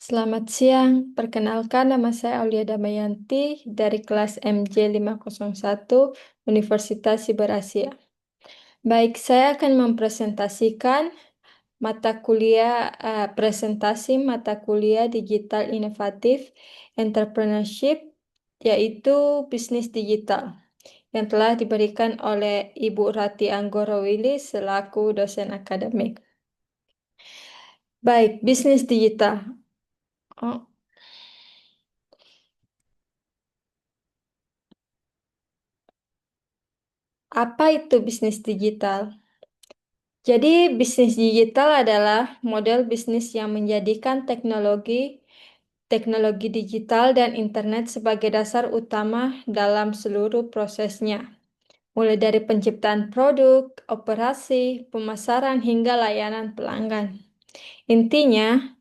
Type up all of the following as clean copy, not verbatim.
Selamat siang, perkenalkan nama saya Aulia Damayanti dari kelas MJ501 Universitas Siber Asia. Baik, saya akan mempresentasikan presentasi mata kuliah digital inovatif entrepreneurship, yaitu bisnis digital, yang telah diberikan oleh Ibu Rati Anggoro Willy selaku dosen akademik. Baik, bisnis digital. Oh, apa itu bisnis digital? Jadi, bisnis digital adalah model bisnis yang menjadikan teknologi digital dan internet sebagai dasar utama dalam seluruh prosesnya, mulai dari penciptaan produk, operasi, pemasaran hingga layanan pelanggan. Intinya,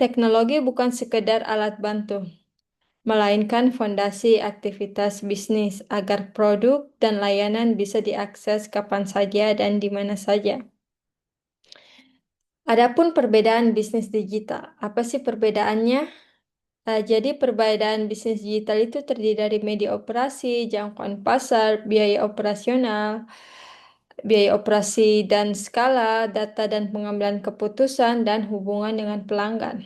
teknologi bukan sekedar alat bantu, melainkan fondasi aktivitas bisnis agar produk dan layanan bisa diakses kapan saja dan di mana saja. Adapun perbedaan bisnis digital, apa sih perbedaannya? Jadi perbedaan bisnis digital itu terdiri dari media operasi, jangkauan pasar, biaya operasi dan skala, data dan pengambilan keputusan, dan hubungan dengan pelanggan.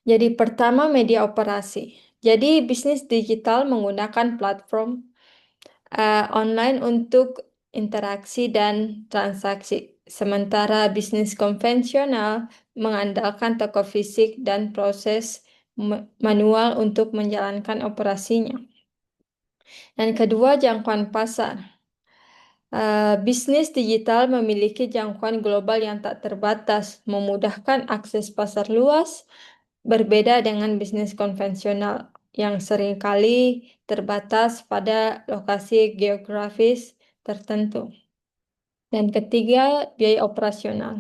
Jadi pertama media operasi. Jadi bisnis digital menggunakan platform online untuk interaksi dan transaksi. Sementara bisnis konvensional mengandalkan toko fisik dan proses manual untuk menjalankan operasinya. Dan kedua, jangkauan pasar. Bisnis digital memiliki jangkauan global yang tak terbatas, memudahkan akses pasar luas, berbeda dengan bisnis konvensional yang seringkali terbatas pada lokasi geografis tertentu. Dan ketiga, biaya operasional.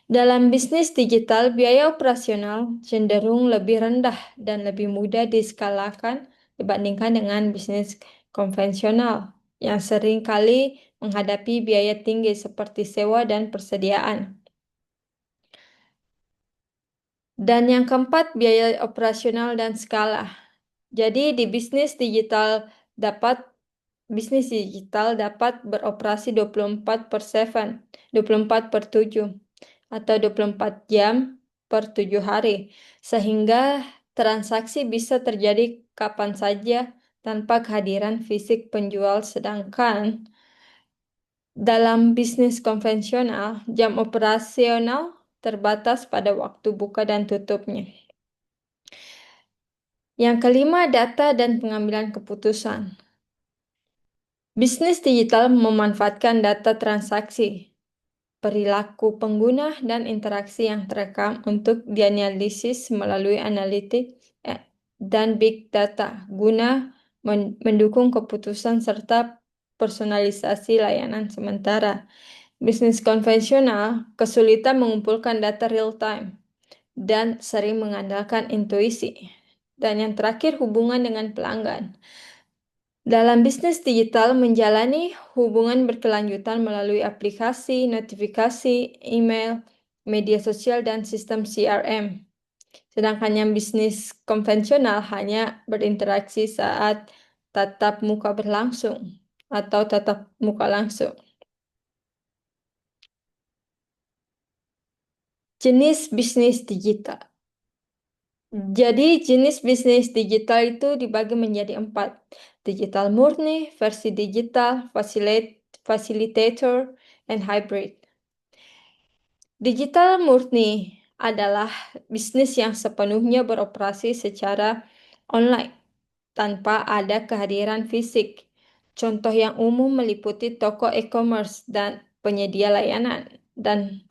Dalam bisnis digital, biaya operasional cenderung lebih rendah dan lebih mudah diskalakan dibandingkan dengan bisnis konvensional yang seringkali menghadapi biaya tinggi seperti sewa dan persediaan. Dan yang keempat, biaya operasional dan skala. Jadi di bisnis digital dapat beroperasi 24/7 atau 24 jam per 7 hari, sehingga transaksi bisa terjadi kapan saja tanpa kehadiran fisik penjual. Sedangkan dalam bisnis konvensional, jam operasional terbatas pada waktu buka dan tutupnya. Yang kelima, data dan pengambilan keputusan. Bisnis digital memanfaatkan data transaksi, perilaku pengguna, dan interaksi yang terekam untuk dianalisis melalui analitik dan big data guna mendukung keputusan serta personalisasi layanan. Sementara bisnis konvensional kesulitan mengumpulkan data real time dan sering mengandalkan intuisi. Dan yang terakhir, hubungan dengan pelanggan. Dalam bisnis digital, menjalani hubungan berkelanjutan melalui aplikasi, notifikasi, email, media sosial, dan sistem CRM. Sedangkan yang bisnis konvensional hanya berinteraksi saat tatap muka berlangsung atau tatap muka langsung. Jenis bisnis digital. Jadi jenis bisnis digital itu dibagi menjadi 4. Digital murni, versi digital, facilitator, and hybrid. Digital murni adalah bisnis yang sepenuhnya beroperasi secara online tanpa ada kehadiran fisik. Contoh yang umum meliputi toko e-commerce dan penyedia layanan. Dan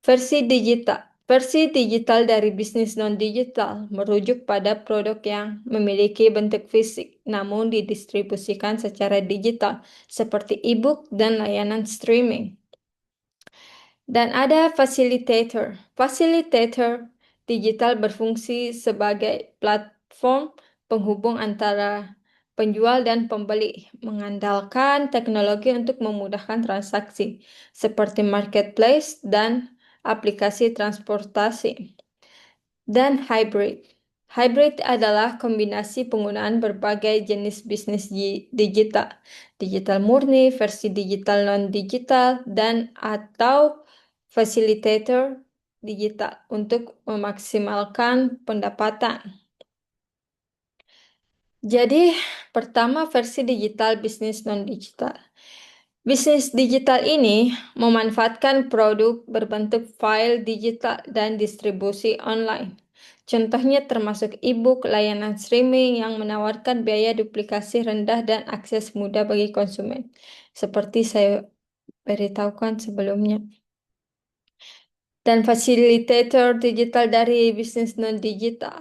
Versi digital dari bisnis non-digital merujuk pada produk yang memiliki bentuk fisik namun didistribusikan secara digital seperti e-book dan layanan streaming. Dan ada facilitator. Facilitator digital berfungsi sebagai platform penghubung antara penjual dan pembeli, mengandalkan teknologi untuk memudahkan transaksi seperti marketplace dan aplikasi transportasi. Dan hybrid. Hybrid adalah kombinasi penggunaan berbagai jenis bisnis digital. Digital murni, versi digital non-digital, dan atau facilitator digital untuk memaksimalkan pendapatan. Jadi, pertama versi digital bisnis non-digital. Bisnis digital ini memanfaatkan produk berbentuk file digital dan distribusi online. Contohnya termasuk e-book, layanan streaming yang menawarkan biaya duplikasi rendah dan akses mudah bagi konsumen. Seperti saya beritahukan sebelumnya. Dan fasilitator digital dari bisnis non-digital.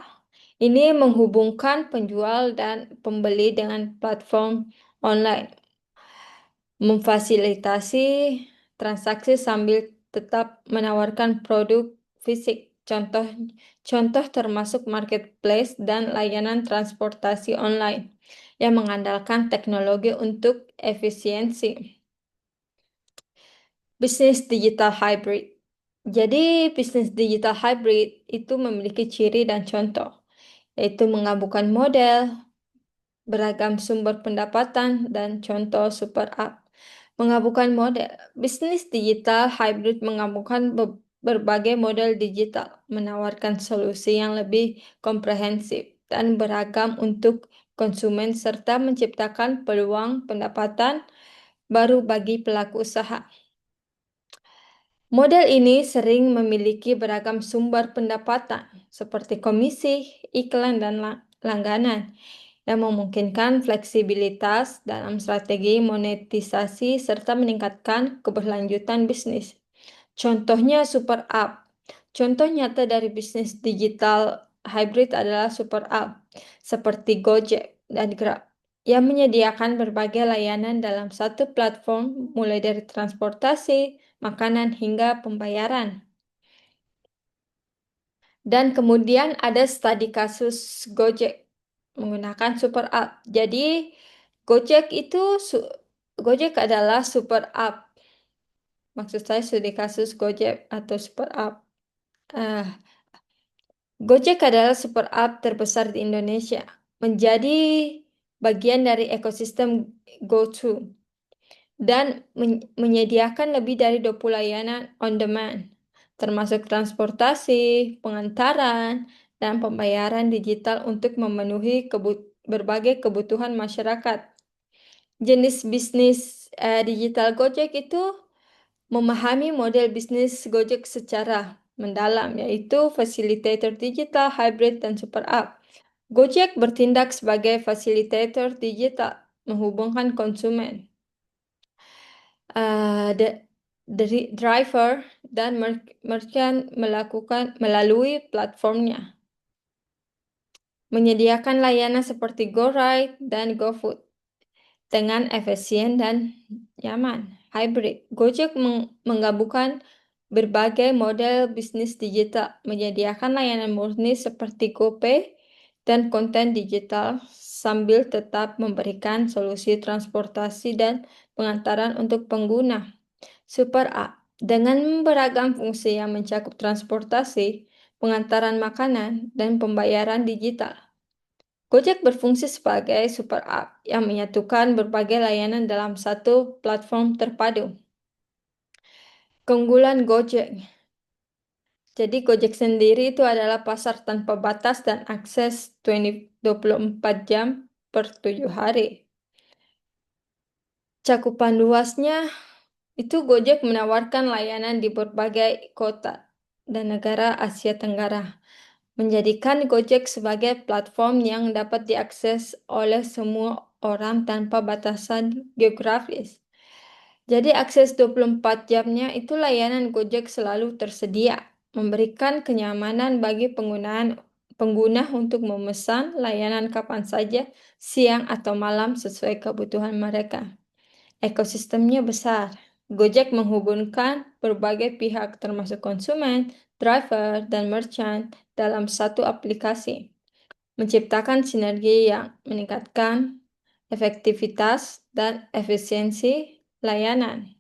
Ini menghubungkan penjual dan pembeli dengan platform online, memfasilitasi transaksi sambil tetap menawarkan produk fisik. Contoh termasuk marketplace dan layanan transportasi online yang mengandalkan teknologi untuk efisiensi. Bisnis digital hybrid. Jadi, bisnis digital hybrid itu memiliki ciri dan contoh, yaitu menggabungkan model, beragam sumber pendapatan, dan contoh super app. Menggabungkan model. Bisnis digital hybrid menggabungkan berbagai model digital, menawarkan solusi yang lebih komprehensif dan beragam untuk konsumen serta menciptakan peluang pendapatan baru bagi pelaku usaha. Model ini sering memiliki beragam sumber pendapatan, seperti komisi, iklan, dan langganan, yang memungkinkan fleksibilitas dalam strategi monetisasi serta meningkatkan keberlanjutan bisnis. Contohnya super app. Contoh nyata dari bisnis digital hybrid adalah super app, seperti Gojek dan Grab, yang menyediakan berbagai layanan dalam satu platform, mulai dari transportasi, makanan, hingga pembayaran. Dan kemudian ada studi kasus Gojek menggunakan super app. Jadi Gojek adalah super app. Maksud saya studi kasus Gojek atau super app. Gojek adalah super app terbesar di Indonesia, menjadi bagian dari ekosistem GoTo dan menyediakan lebih dari 20 layanan on demand, termasuk transportasi, pengantaran, dan pembayaran digital untuk memenuhi berbagai kebutuhan masyarakat. Jenis bisnis digital Gojek itu memahami model bisnis Gojek secara mendalam, yaitu facilitator digital, hybrid, dan super app. Gojek bertindak sebagai facilitator digital, menghubungkan konsumen, driver, dan merchant melalui platformnya, menyediakan layanan seperti GoRide dan GoFood dengan efisien dan nyaman. Hybrid. Gojek menggabungkan berbagai model bisnis digital, menyediakan layanan murni seperti GoPay dan konten digital sambil tetap memberikan solusi transportasi dan pengantaran untuk pengguna. Super App. Dengan beragam fungsi yang mencakup transportasi, pengantaran makanan, dan pembayaran digital. Gojek berfungsi sebagai super app yang menyatukan berbagai layanan dalam satu platform terpadu. Keunggulan Gojek. Jadi Gojek sendiri itu adalah pasar tanpa batas dan akses 24 jam per 7 hari. Cakupan luasnya itu Gojek menawarkan layanan di berbagai kota dan negara Asia Tenggara, menjadikan Gojek sebagai platform yang dapat diakses oleh semua orang tanpa batasan geografis. Jadi akses 24 jamnya itu layanan Gojek selalu tersedia, memberikan kenyamanan bagi pengguna untuk memesan layanan kapan saja, siang atau malam sesuai kebutuhan mereka. Ekosistemnya besar. Gojek menghubungkan berbagai pihak termasuk konsumen, driver, dan merchant dalam satu aplikasi, menciptakan sinergi yang meningkatkan efektivitas dan efisiensi layanan.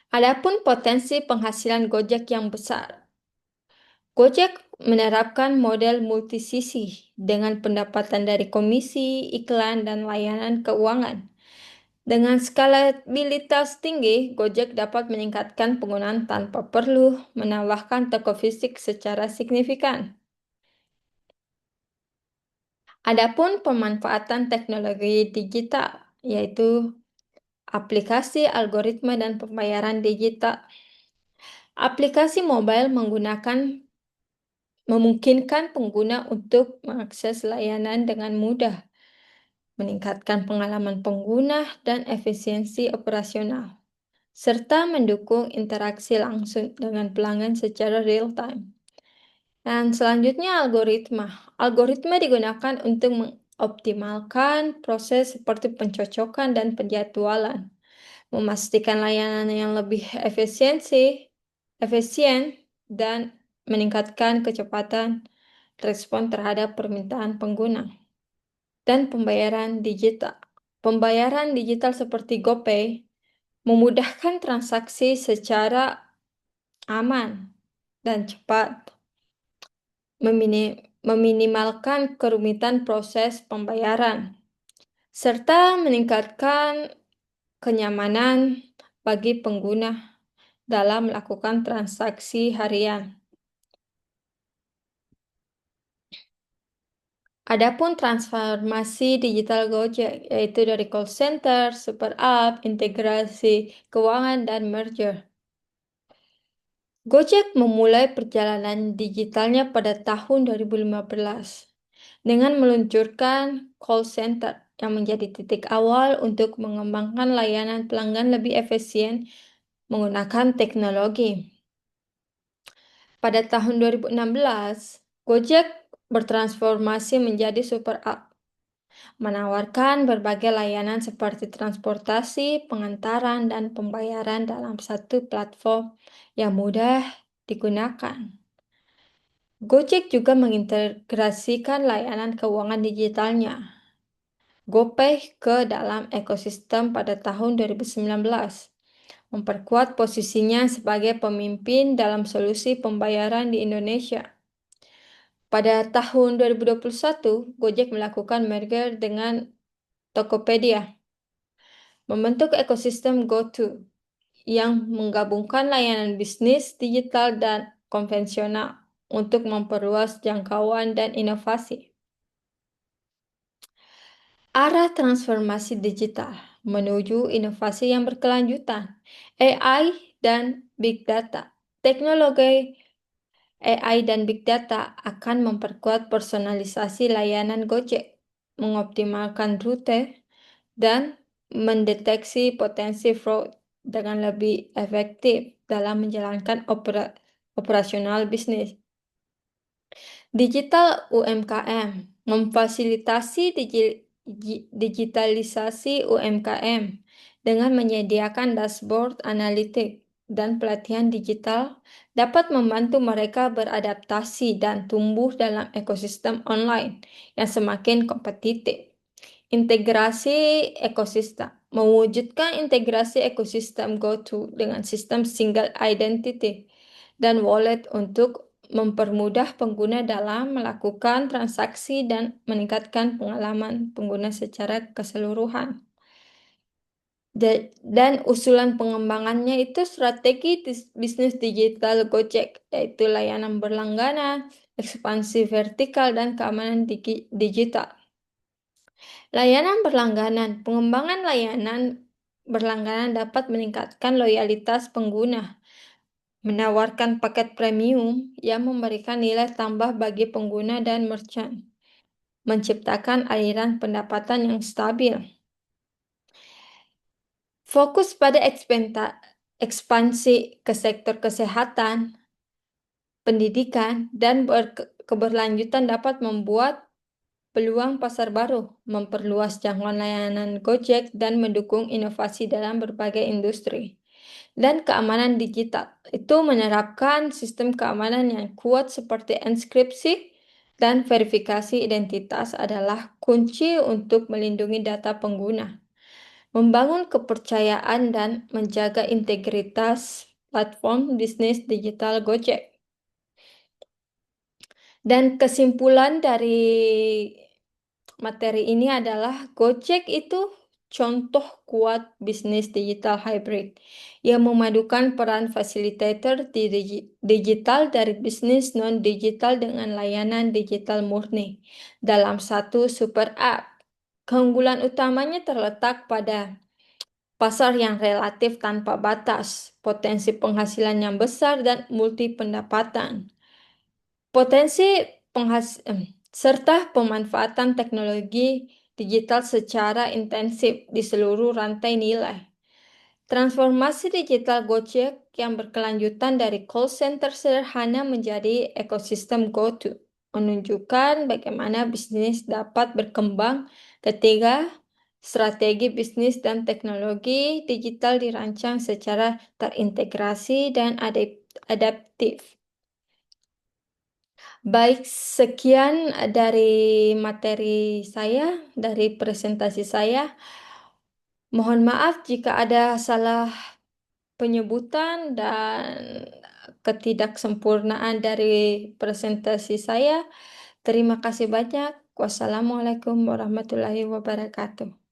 Adapun potensi penghasilan Gojek yang besar. Gojek menerapkan model multisisi dengan pendapatan dari komisi, iklan, dan layanan keuangan. Dengan skalabilitas tinggi, Gojek dapat meningkatkan penggunaan tanpa perlu menambahkan toko fisik secara signifikan. Adapun pemanfaatan teknologi digital, yaitu aplikasi, algoritma, dan pembayaran digital. Aplikasi mobile memungkinkan pengguna untuk mengakses layanan dengan mudah, meningkatkan pengalaman pengguna dan efisiensi operasional, serta mendukung interaksi langsung dengan pelanggan secara real-time. Dan selanjutnya algoritma. Algoritma digunakan untuk mengoptimalkan proses seperti pencocokan dan penjadwalan, memastikan layanan yang lebih efisien, dan meningkatkan kecepatan respon terhadap permintaan pengguna. Dan pembayaran digital. Pembayaran digital seperti GoPay memudahkan transaksi secara aman dan cepat, meminimalkan kerumitan proses pembayaran, serta meningkatkan kenyamanan bagi pengguna dalam melakukan transaksi harian. Adapun transformasi digital Gojek, yaitu dari call center, super app, integrasi keuangan, dan merger. Gojek memulai perjalanan digitalnya pada tahun 2015 dengan meluncurkan call center yang menjadi titik awal untuk mengembangkan layanan pelanggan lebih efisien menggunakan teknologi. Pada tahun 2016, Gojek bertransformasi menjadi super app, menawarkan berbagai layanan seperti transportasi, pengantaran, dan pembayaran dalam satu platform yang mudah digunakan. Gojek juga mengintegrasikan layanan keuangan digitalnya, GoPay, ke dalam ekosistem pada tahun 2019, memperkuat posisinya sebagai pemimpin dalam solusi pembayaran di Indonesia. Pada tahun 2021, Gojek melakukan merger dengan Tokopedia, membentuk ekosistem GoTo yang menggabungkan layanan bisnis digital dan konvensional untuk memperluas jangkauan dan inovasi. Arah transformasi digital menuju inovasi yang berkelanjutan, AI dan Big Data. Teknologi AI dan Big Data akan memperkuat personalisasi layanan Gojek, mengoptimalkan rute, dan mendeteksi potensi fraud dengan lebih efektif dalam menjalankan operasional bisnis. Digital UMKM memfasilitasi digitalisasi UMKM dengan menyediakan dashboard analitik dan pelatihan digital dapat membantu mereka beradaptasi dan tumbuh dalam ekosistem online yang semakin kompetitif. Integrasi ekosistem mewujudkan integrasi ekosistem GoTo dengan sistem single identity dan wallet untuk mempermudah pengguna dalam melakukan transaksi dan meningkatkan pengalaman pengguna secara keseluruhan. Dan usulan pengembangannya itu strategi bisnis digital Gojek, yaitu layanan berlangganan, ekspansi vertikal, dan keamanan digital. Layanan berlangganan. Pengembangan layanan berlangganan dapat meningkatkan loyalitas pengguna, menawarkan paket premium yang memberikan nilai tambah bagi pengguna dan merchant, menciptakan aliran pendapatan yang stabil. Fokus pada ekspansi ke sektor kesehatan, pendidikan, dan keberlanjutan dapat membuat peluang pasar baru, memperluas jangkauan layanan Gojek, dan mendukung inovasi dalam berbagai industri. Dan keamanan digital itu menerapkan sistem keamanan yang kuat seperti enkripsi dan verifikasi identitas adalah kunci untuk melindungi data pengguna. membangun kepercayaan dan menjaga integritas platform bisnis digital Gojek. Dan kesimpulan dari materi ini adalah Gojek itu contoh kuat bisnis digital hybrid yang memadukan peran fasilitator di digital dari bisnis non-digital dengan layanan digital murni dalam satu super app. Keunggulan utamanya terletak pada pasar yang relatif tanpa batas, potensi penghasilan yang besar, dan multi pendapatan. Potensi serta pemanfaatan teknologi digital secara intensif di seluruh rantai nilai. Transformasi digital Gojek yang berkelanjutan dari call center sederhana menjadi ekosistem GoTo menunjukkan bagaimana bisnis dapat berkembang ketika strategi bisnis dan teknologi digital dirancang secara terintegrasi dan adaptif. Baik, sekian dari materi saya, dari presentasi saya. Mohon maaf jika ada salah penyebutan dan ketidaksempurnaan dari presentasi saya. Terima kasih banyak. Wassalamualaikum warahmatullahi wabarakatuh.